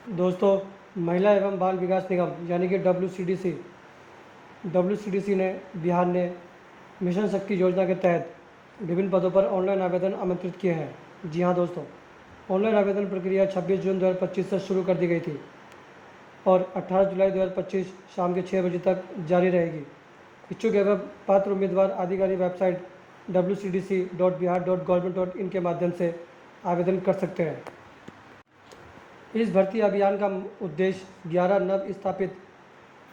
दोस्तों, महिला एवं बाल विकास निगम यानी कि डब्ल्यूसीडीसी ने बिहार ने मिशन शक्ति योजना के तहत विभिन्न पदों पर ऑनलाइन आवेदन आमंत्रित किए हैं। जी हाँ दोस्तों, ऑनलाइन आवेदन प्रक्रिया 26 जून 2025 से शुरू कर दी गई थी और 18 जुलाई 2025 शाम के 6 बजे तक जारी रहेगी। इच्छुक एवं पात्र उम्मीदवार आधिकारिक वेबसाइट wcd.bihar.government.in के माध्यम से आवेदन कर सकते हैं। इस भर्ती अभियान का उद्देश्य 11 नव स्थापित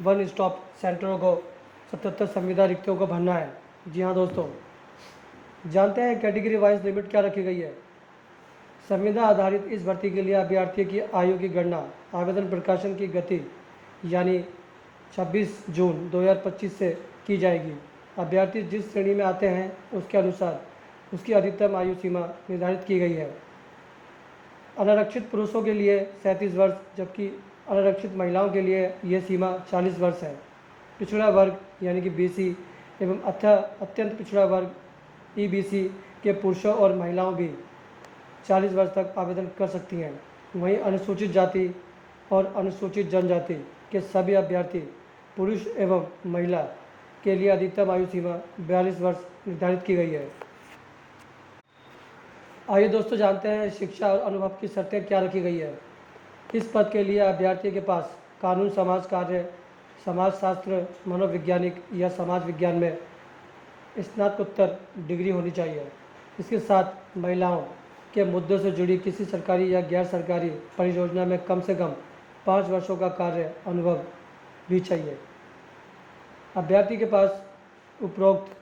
वन स्टॉप सेंटरों को 77 संविदा रिक्तियों को भरना है। जी हाँ दोस्तों, जानते हैं कैटेगरी वाइज लिमिट क्या रखी गई है। संविदा आधारित इस भर्ती के लिए अभ्यर्थी की आयु की गणना आवेदन प्रकाशन की गति यानी 26 जून 2025 से की जाएगी। अभ्यर्थी जिस श्रेणी में आते हैं उसके अनुसार उसकी अधिकतम आयु सीमा निर्धारित की गई है। अनारक्षित पुरुषों के लिए 37 वर्ष जबकि अनारक्षित महिलाओं के लिए ये सीमा 40 वर्ष है। पिछड़ा वर्ग यानी कि बीसी एवं अत्यंत पिछड़ा वर्ग ईबीसी के पुरुषों और महिलाओं भी 40 वर्ष तक आवेदन कर सकती हैं। वहीं अनुसूचित जाति और अनुसूचित जनजाति के सभी अभ्यर्थी पुरुष एवं महिला के लिए अधिकतम आयु सीमा 42 वर्ष निर्धारित की गई है। आइए दोस्तों जानते हैं शिक्षा और अनुभव की शर्तें क्या रखी गई है। इस पद के लिए अभ्यर्थी के पास कानून, समाज कार्य, समाजशास्त्र, मनोवैज्ञानिक या समाज विज्ञान में स्नातकोत्तर डिग्री होनी चाहिए। इसके साथ महिलाओं के मुद्दों से जुड़ी किसी सरकारी या गैर सरकारी परियोजना में कम से कम 5 वर्षों का कार्य अनुभव भी चाहिए। अभ्यर्थी के पास उपरोक्त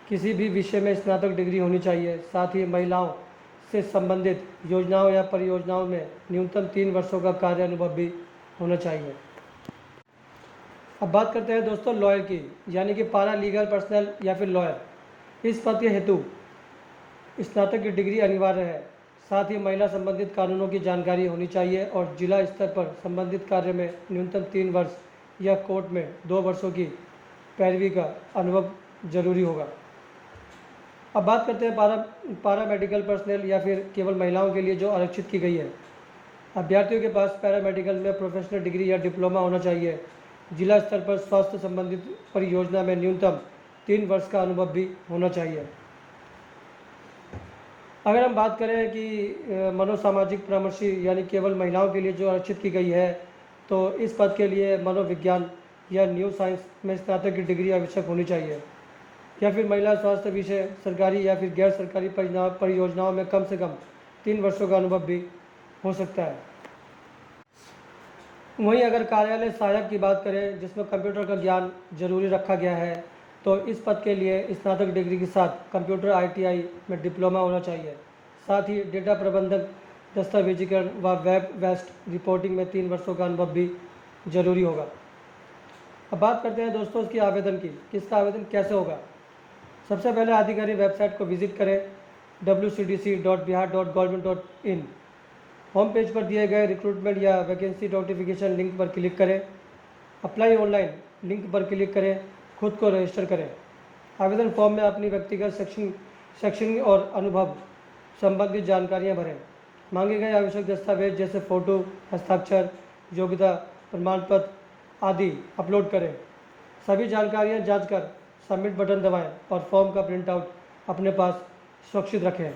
किसी भी विषय में स्नातक डिग्री होनी चाहिए। साथ ही महिलाओं से संबंधित योजनाओं या परियोजनाओं में न्यूनतम 3 वर्षों का कार्य अनुभव भी होना चाहिए। अब बात करते हैं दोस्तों लॉयर की, यानी कि पारा लीगल पर्सनल या फिर लॉयर। इस पद के हेतु स्नातक की डिग्री अनिवार्य है। साथ ही महिला संबंधित कानूनों की जानकारी होनी चाहिए और जिला स्तर पर संबंधित कार्य में न्यूनतम 3 वर्ष या कोर्ट में 2 वर्षों की पैरवी का अनुभव जरूरी होगा। अब बात करते हैं पारा मेडिकल पर्सनल या फिर केवल महिलाओं के लिए जो आरक्षित की गई है। अभ्यर्थियों के पास पैरामेडिकल में प्रोफेशनल डिग्री या डिप्लोमा होना चाहिए। जिला स्तर पर स्वास्थ्य संबंधित परियोजना में न्यूनतम 3 वर्ष का अनुभव भी होना चाहिए। अगर हम बात करें कि मनोसामाजिक परामर्शी यानी केवल महिलाओं के लिए जो आरक्षित की गई है, तो इस पद के लिए मनोविज्ञान या न्यू साइंस में स्नातक की डिग्री आवश्यक होनी चाहिए। या फिर महिला स्वास्थ्य विषय सरकारी या फिर गैर सरकारी परियोजनाओं में कम से कम 3 वर्षों का अनुभव भी हो सकता है। वहीं अगर कार्यालय सहायक की बात करें जिसमें कंप्यूटर का ज्ञान जरूरी रखा गया है, तो इस पद के लिए स्नातक डिग्री के साथ कंप्यूटर ITI में डिप्लोमा होना चाहिए। साथ ही डेटा प्रबंधन, दस्तावेजीकरण व वेब वेस्ट रिपोर्टिंग में 3 वर्षों का अनुभव भी जरूरी होगा। अब बात करते हैं दोस्तों इसकी आवेदन की, कि इसका आवेदन कैसे होगा। सबसे पहले आधिकारिक वेबसाइट को विजिट करें wcd.bihar.government.in। होम पेज पर दिए गए रिक्रूटमेंट या वैकेंसी नोटिफिकेशन लिंक पर क्लिक करें। अप्लाई ऑनलाइन लिंक पर क्लिक करें, खुद को रजिस्टर करें। आवेदन फॉर्म में अपनी व्यक्तिगत शैक्षणिक और अनुभव संबंधित जानकारियां भरें। मांगे गए आवश्यक दस्तावेज जैसे फ़ोटो, हस्ताक्षर, योग्यता प्रमाण पत्र आदि अपलोड करें। सभी जानकारियां जांचकर सबमिट बटन दबाएं और फॉर्म का प्रिंट आउट अपने पास सुरक्षित रखें।